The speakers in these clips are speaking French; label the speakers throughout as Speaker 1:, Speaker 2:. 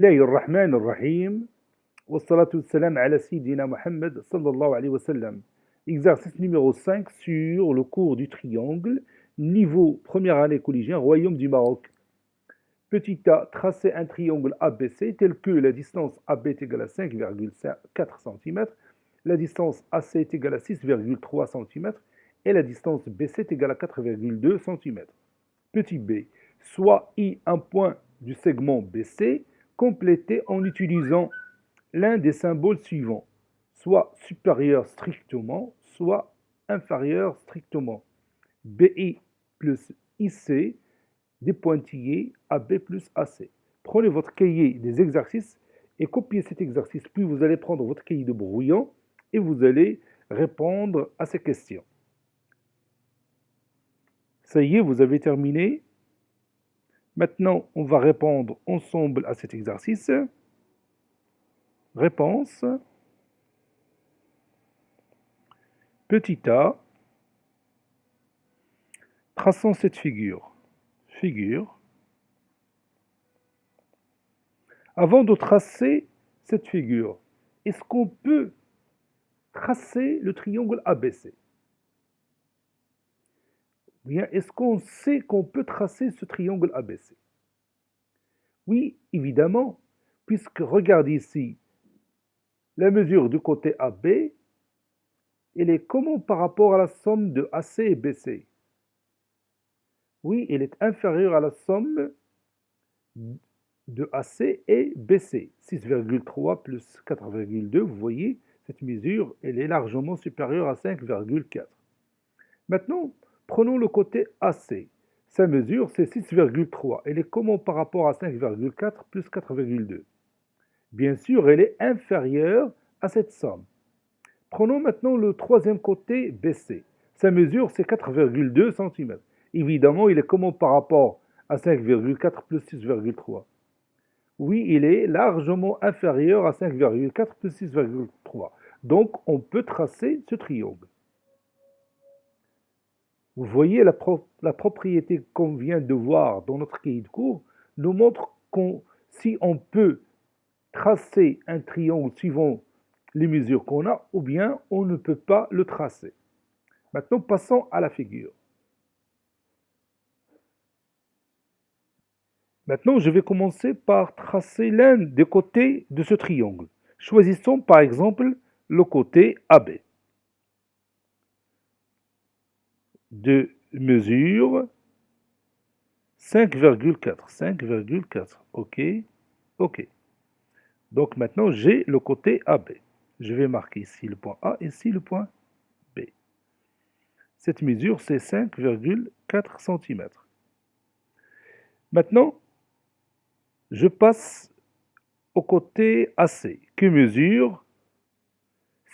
Speaker 1: الله الرحمن الرحيم والصلاة والسلام على سيدنا Mohammed sallallahu alayhi wa sallam. Exercice numéro 5 sur le cours du triangle, niveau première année collégien, Royaume du Maroc. Petit a, tracer un triangle ABC tel que la distance AB est égale à 5,4 cm, la distance AC est égale à 6,3 cm et la distance BC est égale à 4,2 cm. Petit b, soit I un point du segment BC, complété en utilisant l'un des symboles suivants, soit supérieur strictement, soit inférieur strictement. BI plus IC, des pointillés AB plus AC. Prenez votre cahier des exercices et copiez cet exercice, puis vous allez prendre votre cahier de brouillon et vous allez répondre à ces questions. Ça y est, vous avez terminé. Maintenant, on va répondre ensemble à cet exercice. Réponse. Petit a. Traçons cette figure. Figure. Avant de tracer cette figure, est-ce qu'on peut tracer le triangle ABC? Bien, est-ce qu'on sait qu'on peut tracer ce triangle ABC? Oui, évidemment, puisque regarde ici, la mesure du côté AB, elle est comment par rapport à la somme de AC et BC? Oui, elle est inférieure à la somme de AC et BC. 6,3 plus 4,2, vous voyez, cette mesure, elle est largement supérieure à 5,4. Maintenant, prenons le côté AC. Sa mesure, c'est 6,3. Elle est comment par rapport à 5,4 plus 4,2? Bien sûr, elle est inférieure à cette somme. Prenons maintenant le troisième côté BC. Sa mesure, c'est 4,2 cm. Évidemment, il est comment par rapport à 5,4 plus 6,3? Oui, il est largement inférieur à 5,4 plus 6,3. Donc, on peut tracer ce triangle. Vous voyez, la propriété qu'on vient de voir dans notre cahier de cours nous montre si on peut tracer un triangle suivant les mesures qu'on a, ou bien on ne peut pas le tracer. Maintenant, passons à la figure. Maintenant, je vais commencer par tracer l'un des côtés de ce triangle. Choisissons par exemple le côté AB. De mesure 5,4. 5,4. OK. OK. Donc maintenant, j'ai le côté AB. Je vais marquer ici le point A et ici le point B. Cette mesure, c'est 5,4 cm. Maintenant, je passe au côté AC, qui mesure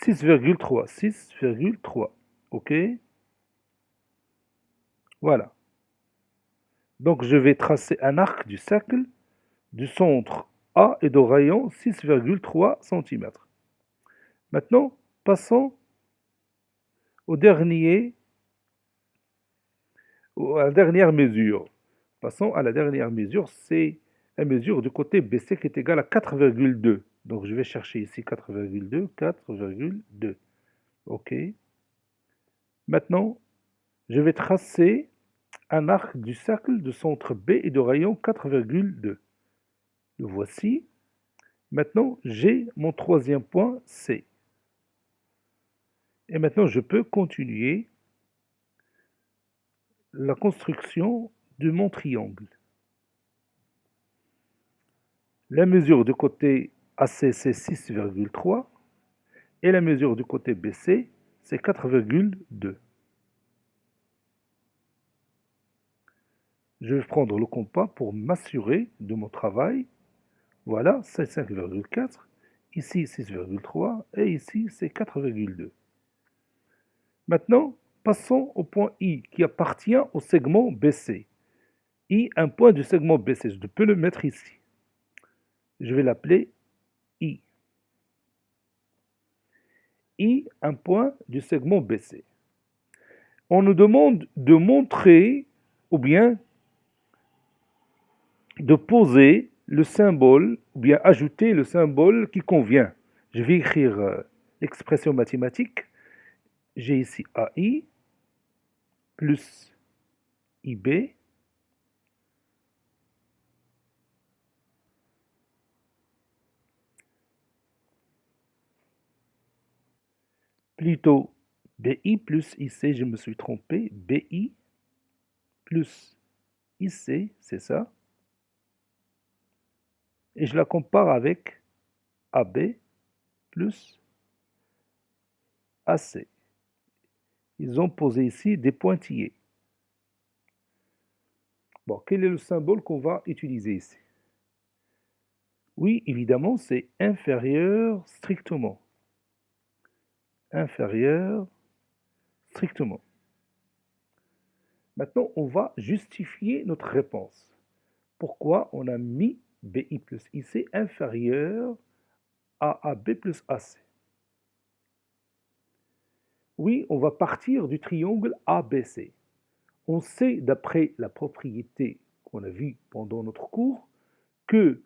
Speaker 1: 6,3. 6,3. OK? Voilà. Donc, je vais tracer un arc du cercle du centre A et de rayon 6,3 cm. Maintenant, passons au à la dernière mesure. Passons à la dernière mesure, c'est la mesure du côté BC qui est égale à 4,2. Donc, je vais chercher ici 4,2, 4,2. OK. Maintenant, je vais tracer un arc du cercle de centre B et de rayon 4,2. Le voici. Maintenant, j'ai mon troisième point C. Et maintenant, je peux continuer la construction de mon triangle. La mesure du côté AC, c'est 6,3 et la mesure du côté BC, c'est 4,2. Je vais prendre le compas pour m'assurer de mon travail. Voilà, c'est 5,4. Ici, 6,3 et ici, c'est 4,2. Maintenant, passons au point I qui appartient au segment BC. I, un point du segment BC, je peux le mettre ici. Je vais l'appeler I. I, un point du segment BC. On nous demande de montrer ou bien de poser le symbole, ou bien ajouter le symbole qui convient. Je vais écrire l'expression mathématique. J'ai ici AI plus IB plutôt BI plus IC, je me suis trompé, BI plus IC, c'est ça, et je la compare avec AB plus AC. Ils ont posé ici des pointillés. Bon, quel est le symbole qu'on va utiliser ici? Oui, évidemment, c'est inférieur strictement. Inférieur strictement. Maintenant, on va justifier notre réponse. Pourquoi on a mis BI plus IC inférieur à AB plus AC? Oui, on va partir du triangle ABC. On sait, d'après la propriété qu'on a vue pendant notre cours, que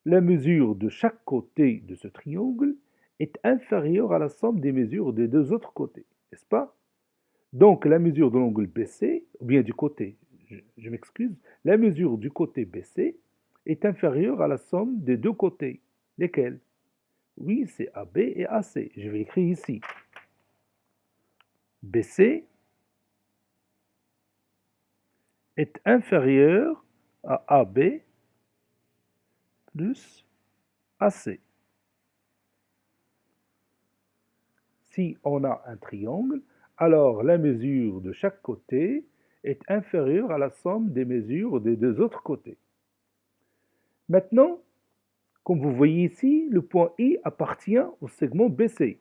Speaker 1: la mesure de chaque côté de ce triangle est inférieure à la somme des mesures des deux autres côtés, n'est-ce pas? Donc la mesure de l'angle BC, ou bien du côté, je m'excuse, la mesure du côté BC est inférieure à la somme des deux côtés. Lesquels? Oui, c'est AB et AC. Je vais écrire ici. BC est inférieur à AB plus AC. Si on a un triangle, alors la mesure de chaque côté est inférieure à la somme des mesures des deux autres côtés. Maintenant, comme vous voyez ici, le point I appartient au segment BC.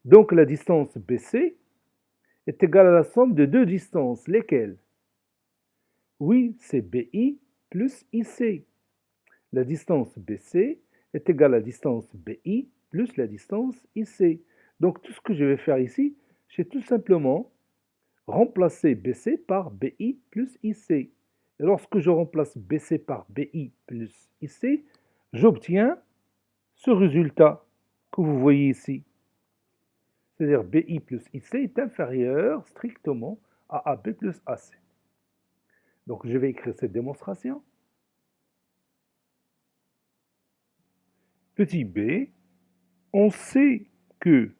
Speaker 1: Donc la distance BC est égale à la somme de deux distances. Lesquelles? Oui, c'est BI plus IC. La distance BC est égale à la distance BI plus la distance IC. Donc tout ce que je vais faire ici, c'est tout simplement remplacer BC par BI plus IC. Et lorsque je remplace BC par BI plus IC, j'obtiens ce résultat que vous voyez ici. C'est-à-dire BI plus IC est inférieur strictement à AB plus AC. Donc je vais écrire cette démonstration. Petit b, on sait que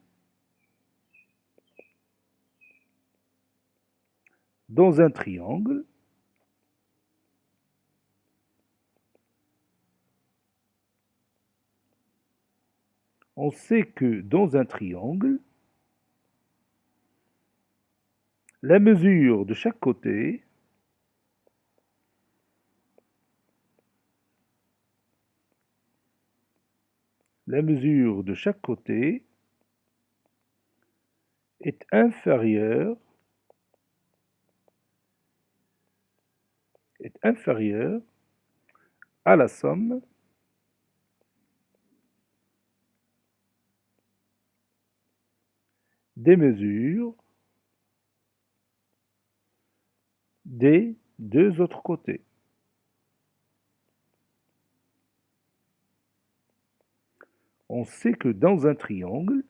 Speaker 1: dans un triangle, la mesure de chaque côté est inférieure à la somme des mesures des deux autres côtés. On sait que dans un triangle,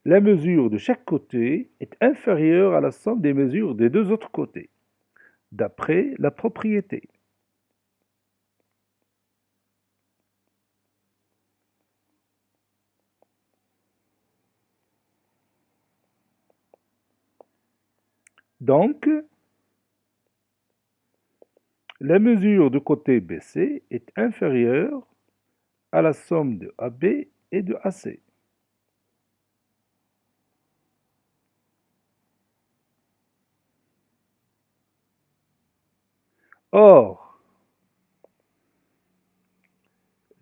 Speaker 1: la mesure de chaque côté est inférieure à la somme des mesures des deux autres côtés, d'après la propriété. Donc, la mesure du côté BC est inférieure à la somme de AB et de AC. Or,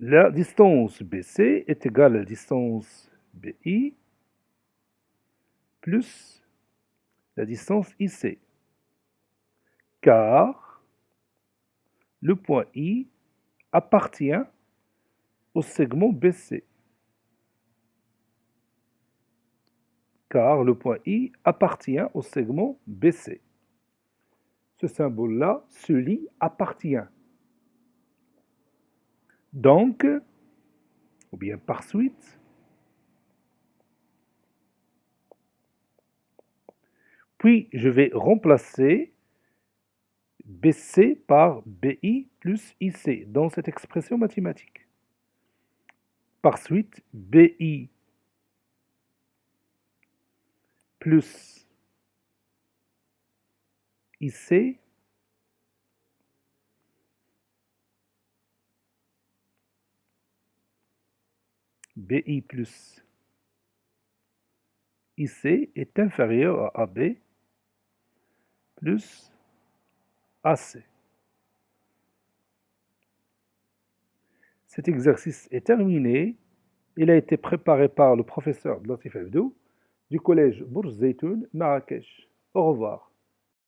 Speaker 1: la distance BC est égale à la distance BI plus la distance IC, car le point I appartient au segment BC. Car le point I appartient au segment BC. Ce symbole-là se lit appartient. Donc, ou bien par suite, puis je vais remplacer BC par BI plus IC dans cette expression mathématique. Par suite, BI plus IC BI plus IC est inférieur à AB plus AC. Cet exercice est terminé. Il a été préparé par le professeur Latif Abdou du collège Bourz Zeytoun, Marrakech. Au revoir.